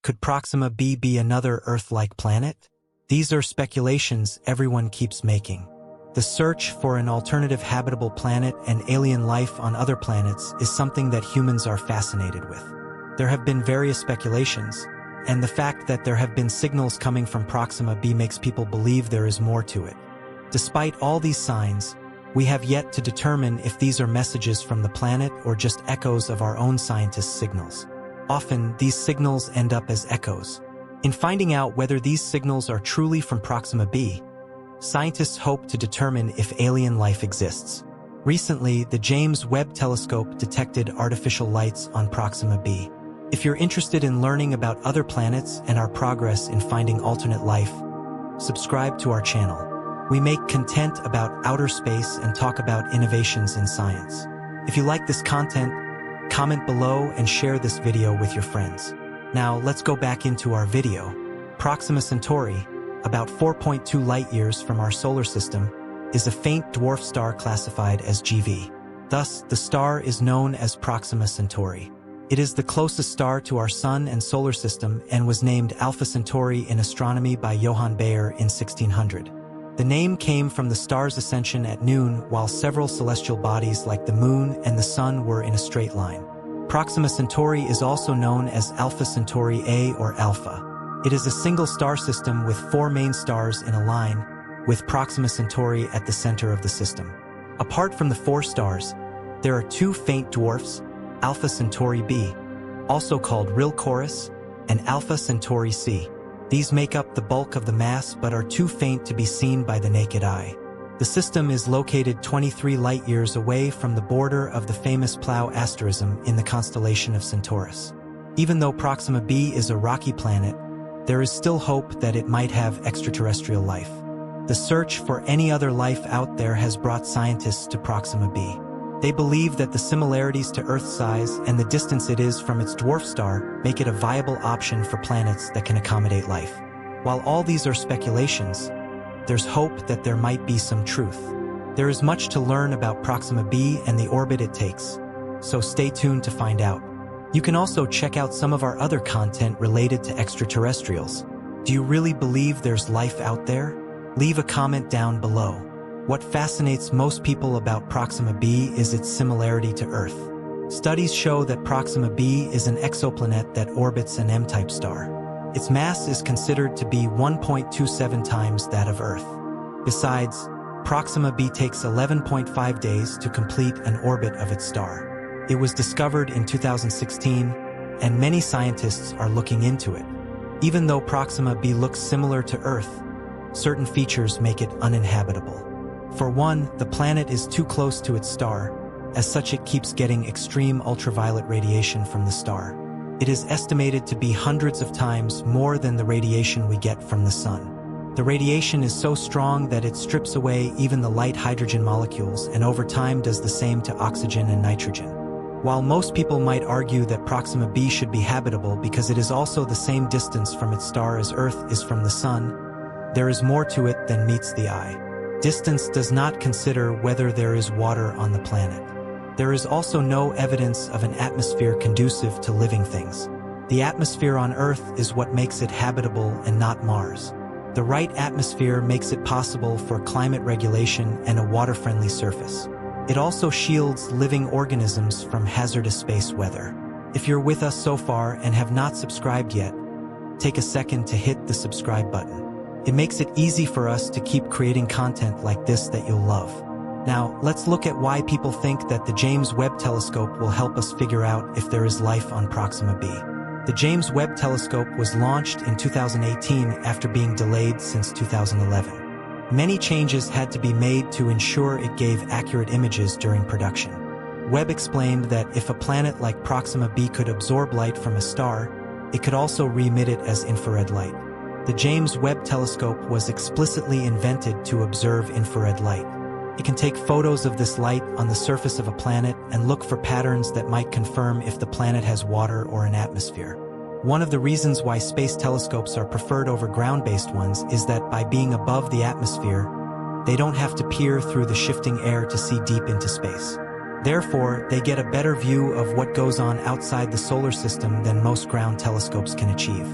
Could Proxima b be another Earth-like planet? These are speculations everyone keeps making. The search for an alternative habitable planet and alien life on other planets is something that humans are fascinated with. There have been various speculations, and the fact that there have been signals coming from Proxima b makes people believe there is more to it. Despite all these signs, we have yet to determine if these are messages from the planet or just echoes of our own scientists' signals. Often, these signals end up as echoes. In finding out whether these signals are truly from Proxima b, scientists hope to determine if alien life exists. Recently, the James Webb Telescope detected artificial lights on Proxima b. If you're interested in learning about other planets and our progress in finding alternate life, subscribe to our channel. We make content about outer space and talk about innovations in science. If you like this content, comment below and share this video with your friends. Now, let's go back into our video. Proxima Centauri, about 4.2 light-years from our solar system, is a faint dwarf star classified as GV. Thus, the star is known as Proxima Centauri. It is the closest star to our Sun and solar system and was named Alpha Centauri in astronomy by Johann Bayer in 1600. The name came from the star's ascension at noon while several celestial bodies like the Moon and the Sun were in a straight line. Proxima Centauri is also known as Alpha Centauri A or Alpha. It is a single star system with 4 main stars in a line, with Proxima Centauri at the center of the system. Apart from the 4 stars, there are 2 faint dwarfs, Alpha Centauri b, also called Rilcorus, and Alpha Centauri c. These make up the bulk of the mass but are too faint to be seen by the naked eye. The system is located 23 light-years away from the border of the famous Plough asterism in the constellation of Centaurus. Even though Proxima b is a rocky planet, there is still hope that it might have extraterrestrial life. The search for any other life out there has brought scientists to Proxima b. They believe that the similarities to Earth's size and the distance it is from its dwarf star make it a viable option for planets that can accommodate life. While all these are speculations, there's hope that there might be some truth. There is much to learn about Proxima b and the orbit it takes, so stay tuned to find out. You can also check out some of our other content related to extraterrestrials. Do you really believe there's life out there? Leave a comment down below. What fascinates most people about Proxima b is its similarity to Earth. Studies show that Proxima b is an exoplanet that orbits an M-type star. Its mass is considered to be 1.27 times that of Earth. Besides, Proxima b takes 11.5 days to complete an orbit of its star. It was discovered in 2016, and many scientists are looking into it. Even though Proxima b looks similar to Earth, certain features make it uninhabitable. For one, the planet is too close to its star. As such, it keeps getting extreme ultraviolet radiation from the star. It is estimated to be hundreds of times more than the radiation we get from the sun. The radiation is so strong that it strips away even the light hydrogen molecules and over time does the same to oxygen and nitrogen. While most people might argue that Proxima b should be habitable because it is also the same distance from its star as Earth is from the sun, there is more to it than meets the eye. Distance does not consider whether there is water on the planet. There is also no evidence of an atmosphere conducive to living things. The atmosphere on Earth is what makes it habitable and not Mars. The right atmosphere makes it possible for climate regulation and a water-friendly surface. It also shields living organisms from hazardous space weather. If you're with us so far and have not subscribed yet, take a second to hit the subscribe button. It makes it easy for us to keep creating content like this that you'll love. Now, let's look at why people think that the James Webb Telescope will help us figure out if there is life on Proxima b. The James Webb Telescope was launched in 2018 after being delayed since 2011. Many changes had to be made to ensure it gave accurate images during production. Webb explained that if a planet like Proxima b could absorb light from a star, it could also re-emit it as infrared light. The James Webb Telescope was explicitly invented to observe infrared light. It can take photos of this light on the surface of a planet and look for patterns that might confirm if the planet has water or an atmosphere. One of the reasons why space telescopes are preferred over ground-based ones is that by being above the atmosphere, they don't have to peer through the shifting air to see deep into space. Therefore, they get a better view of what goes on outside the solar system than most ground telescopes can achieve.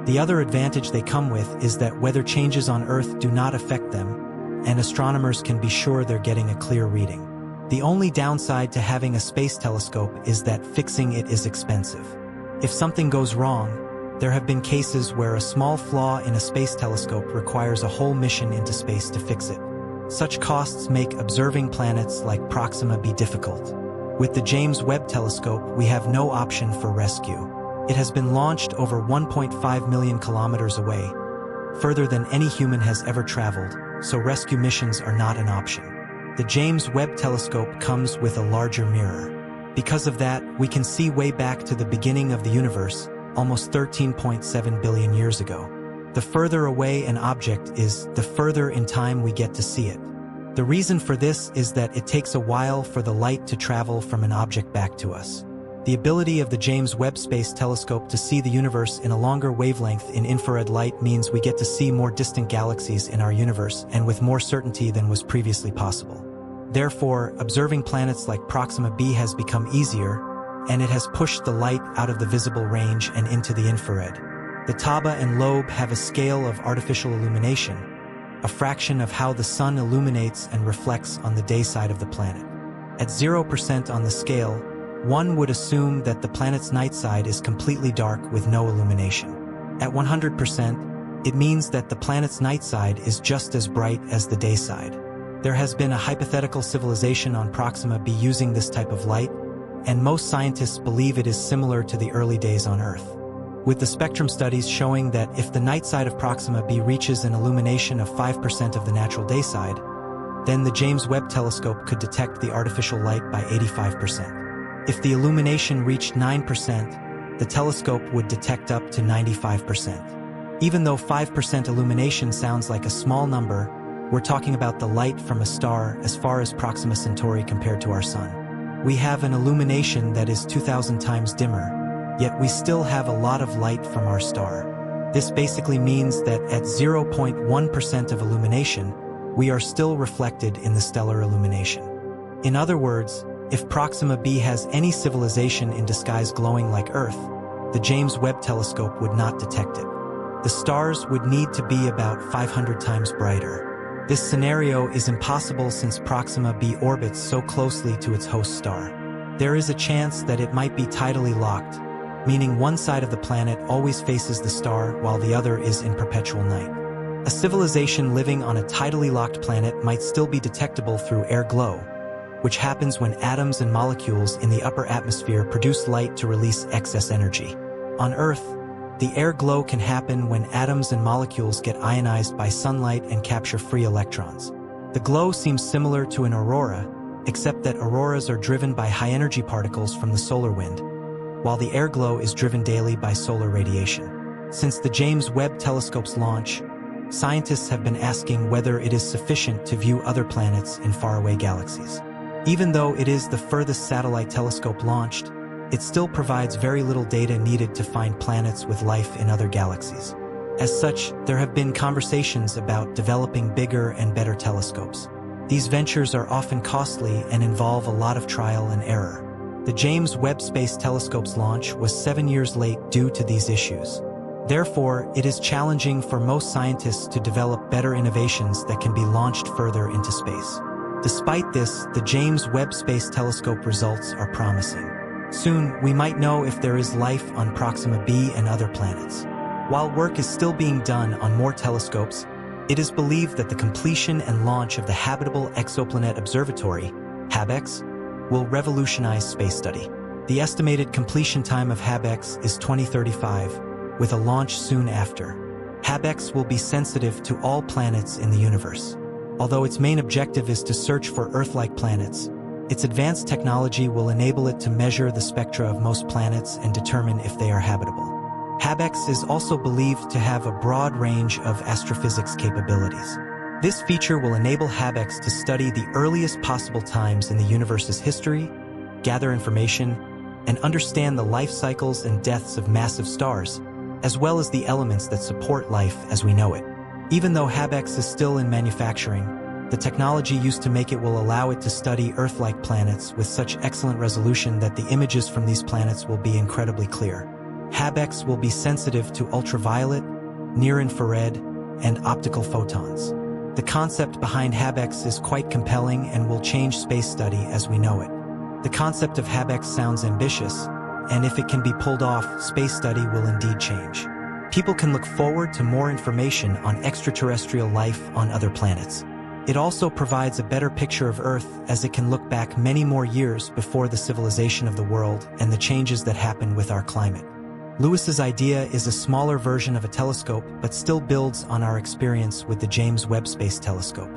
The other advantage they come with is that weather changes on Earth do not affect them, and astronomers can be sure they're getting a clear reading. The only downside to having a space telescope is that fixing it is expensive. If something goes wrong, there have been cases where a small flaw in a space telescope requires a whole mission into space to fix it. Such costs make observing planets like Proxima b difficult. With the James Webb Telescope, we have no option for rescue. It has been launched over 1.5 million kilometers away, further than any human has ever traveled, so rescue missions are not an option. The James Webb Telescope comes with a larger mirror. Because of that, we can see way back to the beginning of the universe, almost 13.7 billion years ago. The further away an object is, the further in time we get to see it. The reason for this is that it takes a while for the light to travel from an object back to us. The ability of the James Webb Space Telescope to see the universe in a longer wavelength in infrared light means we get to see more distant galaxies in our universe and with more certainty than was previously possible. Therefore, observing planets like Proxima b has become easier, and it has pushed the light out of the visible range and into the infrared. The Taba and Lobe have a scale of artificial illumination, a fraction of how the sun illuminates and reflects on the day side of the planet. At 0% on the scale, one would assume that the planet's night side is completely dark with no illumination. At 100%, it means that the planet's night side is just as bright as the day side. There has been a hypothetical civilization on Proxima b using this type of light, and most scientists believe it is similar to the early days on Earth. With the spectrum studies showing that if the night side of Proxima b reaches an illumination of 5% of the natural day side, then the James Webb Telescope could detect the artificial light by 85%. If the illumination reached 9%, the telescope would detect up to 95%. Even though 5% illumination sounds like a small number, we're talking about the light from a star as far as Proxima Centauri compared to our Sun. We have an illumination that is 2,000 times dimmer, yet we still have a lot of light from our star. This basically means that at 0.1% of illumination, we are still reflected in the stellar illumination. In other words, if Proxima b has any civilization in disguise glowing like Earth, the James Webb Telescope would not detect it. The stars would need to be about 500 times brighter. This scenario is impossible since Proxima b orbits so closely to its host star. There is a chance that it might be tidally locked, meaning one side of the planet always faces the star while the other is in perpetual night. A civilization living on a tidally locked planet might still be detectable through air glow, which happens when atoms and molecules in the upper atmosphere produce light to release excess energy. On Earth, the air glow can happen when atoms and molecules get ionized by sunlight and capture free electrons. The glow seems similar to an aurora, except that auroras are driven by high-energy particles from the solar wind, while the air glow is driven daily by solar radiation. Since the James Webb Telescope's launch, scientists have been asking whether it is sufficient to view other planets in faraway galaxies. Even though it is the furthest satellite telescope launched, it still provides very little data needed to find planets with life in other galaxies. As such, there have been conversations about developing bigger and better telescopes. These ventures are often costly and involve a lot of trial and error. The James Webb Space Telescope's launch was 7 years late due to these issues. Therefore, it is challenging for most scientists to develop better innovations that can be launched further into space. Despite this, the James Webb Space Telescope results are promising. Soon, we might know if there is life on Proxima b and other planets. While work is still being done on more telescopes, it is believed that the completion and launch of the Habitable Exoplanet Observatory, HabEx, will revolutionize space study. The estimated completion time of HabEx is 2035, with a launch soon after. HabEx will be sensitive to all planets in the universe. Although its main objective is to search for Earth-like planets, its advanced technology will enable it to measure the spectra of most planets and determine if they are habitable. HabEx is also believed to have a broad range of astrophysics capabilities. This feature will enable HabEx to study the earliest possible times in the universe's history, gather information, and understand the life cycles and deaths of massive stars, as well as the elements that support life as we know it. Even though HabEx is still in manufacturing, The technology used to make it will allow it to study Earth-like planets with such excellent resolution that the images from these planets will be incredibly clear. HabEx will be sensitive to ultraviolet, near-infrared, and optical photons. The concept behind HabEx is quite compelling and will change space study as we know it. The concept of HabEx sounds ambitious, and if it can be pulled off, space study will indeed change. People can look forward to more information on extraterrestrial life on other planets. It also provides a better picture of Earth as it can look back many more years before the civilization of the world and the changes that happen with our climate. Lewis's idea is a smaller version of a telescope but still builds on our experience with the James Webb Space Telescope.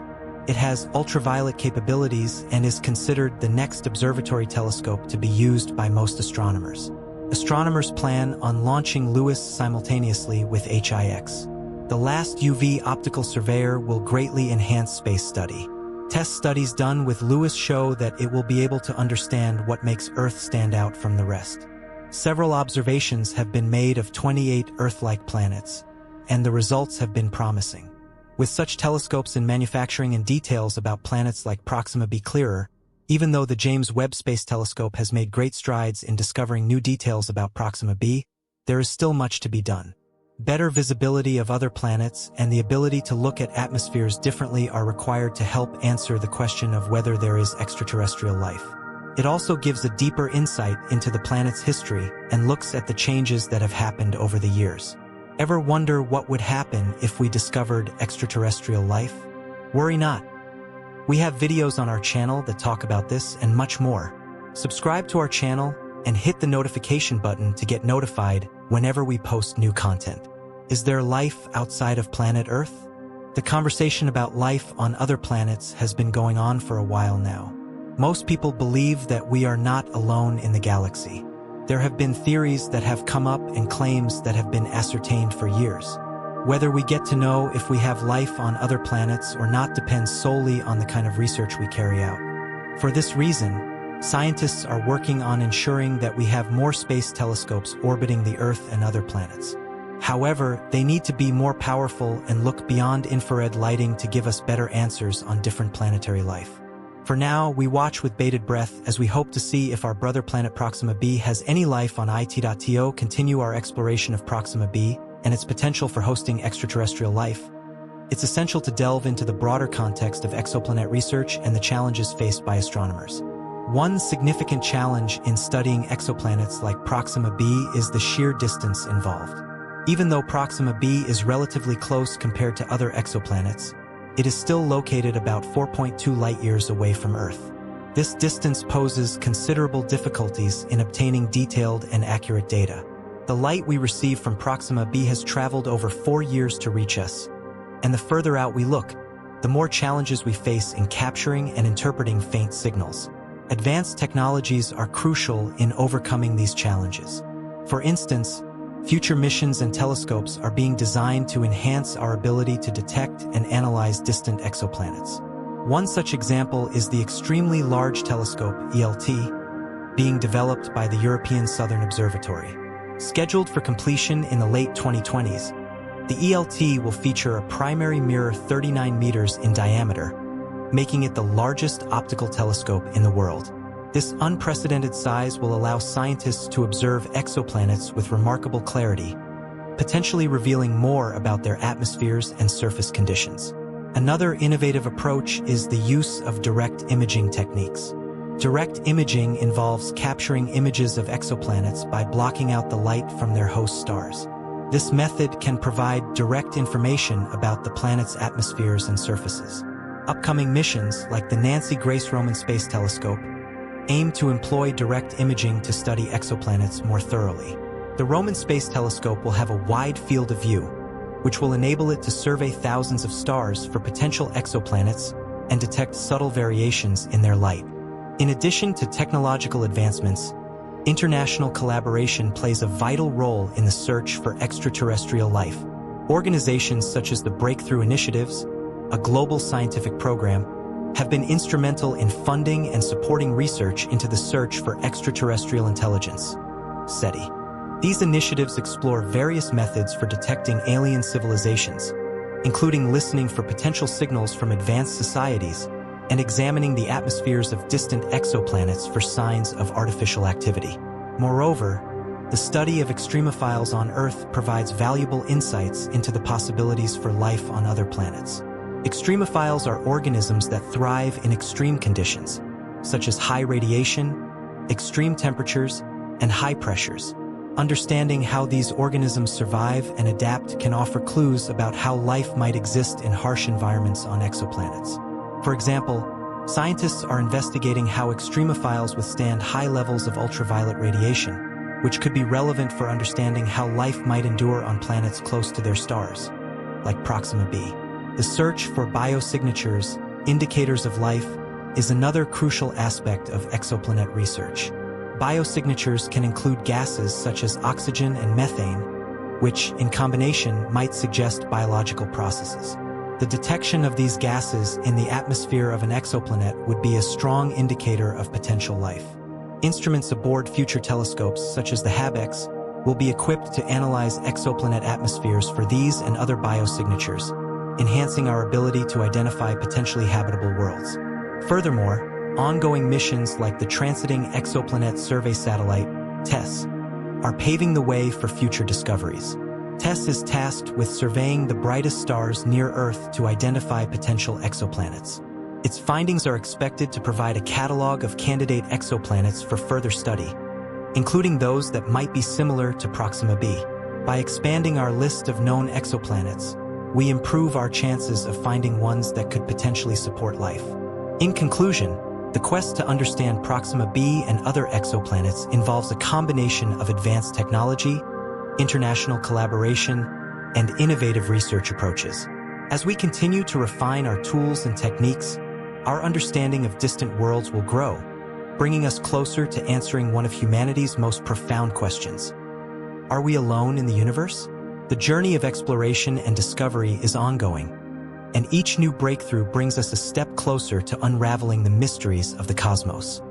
It has ultraviolet capabilities and is considered the next observatory telescope to be used by most astronomers. Astronomers plan on launching Lewis simultaneously with HIX. The last UV optical surveyor will greatly enhance space study. Test studies done with Lewis show that it will be able to understand what makes Earth stand out from the rest. Several observations have been made of 28 Earth-like planets, and the results have been promising. With such telescopes in manufacturing and details about planets like Proxima b clearer, even though the James Webb Space Telescope has made great strides in discovering new details about Proxima b, there is still much to be done. Better visibility of other planets and the ability to look at atmospheres differently are required to help answer the question of whether there is extraterrestrial life. It also gives a deeper insight into the planet's history and looks at the changes that have happened over the years. Ever wonder what would happen if we discovered extraterrestrial life? Worry not. We have videos on our channel that talk about this and much more. Subscribe to our channel and hit the notification button to get notified whenever we post new content. Is there life outside of planet Earth? The conversation about life on other planets has been going on for a while now. Most people believe that we are not alone in the galaxy. There have been theories that have come up and claims that have been ascertained for years. Whether we get to know if we have life on other planets or not depends solely on the kind of research we carry out. For this reason, scientists are working on ensuring that we have more space telescopes orbiting the Earth and other planets. However, they need to be more powerful and look beyond infrared lighting to give us better answers on different planetary life. For now, we watch with bated breath as we hope to see if our brother planet Proxima b has any life on IT.to. Continue our exploration of Proxima b and its potential for hosting extraterrestrial life. It's essential to delve into the broader context of exoplanet research and the challenges faced by astronomers. One significant challenge in studying exoplanets like Proxima b is the sheer distance involved. Even though Proxima b is relatively close compared to other exoplanets, it is still located about 4.2 light-years away from Earth. This distance poses considerable difficulties in obtaining detailed and accurate data. The light we receive from Proxima b has traveled over 4 years to reach us, and the further out we look, the more challenges we face in capturing and interpreting faint signals. Advanced technologies are crucial in overcoming these challenges. For instance, future missions and telescopes are being designed to enhance our ability to detect and analyze distant exoplanets. One such example is the Extremely Large Telescope, ELT, being developed by the European Southern Observatory. Scheduled for completion in the late 2020s, the ELT will feature a primary mirror 39 meters in diameter, making it the largest optical telescope in the world. This unprecedented size will allow scientists to observe exoplanets with remarkable clarity, potentially revealing more about their atmospheres and surface conditions. Another innovative approach is the use of direct imaging techniques. Direct imaging involves capturing images of exoplanets by blocking out the light from their host stars. This method can provide direct information about the planet's atmospheres and surfaces. Upcoming missions, like the Nancy Grace Roman Space Telescope, aim to employ direct imaging to study exoplanets more thoroughly. The Roman Space Telescope will have a wide field of view, which will enable it to survey thousands of stars for potential exoplanets and detect subtle variations in their light. In addition to technological advancements, international collaboration plays a vital role in the search for extraterrestrial life. Organizations such as the Breakthrough Initiatives, a global scientific program, have been instrumental in funding and supporting research into the search for extraterrestrial intelligence, SETI. These initiatives explore various methods for detecting alien civilizations, including listening for potential signals from advanced societies and examining the atmospheres of distant exoplanets for signs of artificial activity. Moreover, the study of extremophiles on Earth provides valuable insights into the possibilities for life on other planets. Extremophiles are organisms that thrive in extreme conditions, such as high radiation, extreme temperatures, and high pressures. Understanding how these organisms survive and adapt can offer clues about how life might exist in harsh environments on exoplanets. For example, scientists are investigating how extremophiles withstand high levels of ultraviolet radiation, which could be relevant for understanding how life might endure on planets close to their stars, like Proxima b. The search for biosignatures, indicators of life, is another crucial aspect of exoplanet research. Biosignatures can include gases such as oxygen and methane, which, in combination, might suggest biological processes. The detection of these gases in the atmosphere of an exoplanet would be a strong indicator of potential life. Instruments aboard future telescopes, such as the HABEX, will be equipped to analyze exoplanet atmospheres for these and other biosignatures, enhancing our ability to identify potentially habitable worlds. Furthermore, ongoing missions like the Transiting Exoplanet Survey Satellite, TESS, are paving the way for future discoveries. TESS is tasked with surveying the brightest stars near Earth to identify potential exoplanets. Its findings are expected to provide a catalog of candidate exoplanets for further study, including those that might be similar to Proxima b. By expanding our list of known exoplanets, we improve our chances of finding ones that could potentially support life. In conclusion, the quest to understand Proxima b and other exoplanets involves a combination of advanced technology, international collaboration, and innovative research approaches. As we continue to refine our tools and techniques, our understanding of distant worlds will grow, bringing us closer to answering one of humanity's most profound questions. Are we alone in the universe? The journey of exploration and discovery is ongoing, and each new breakthrough brings us a step closer to unraveling the mysteries of the cosmos.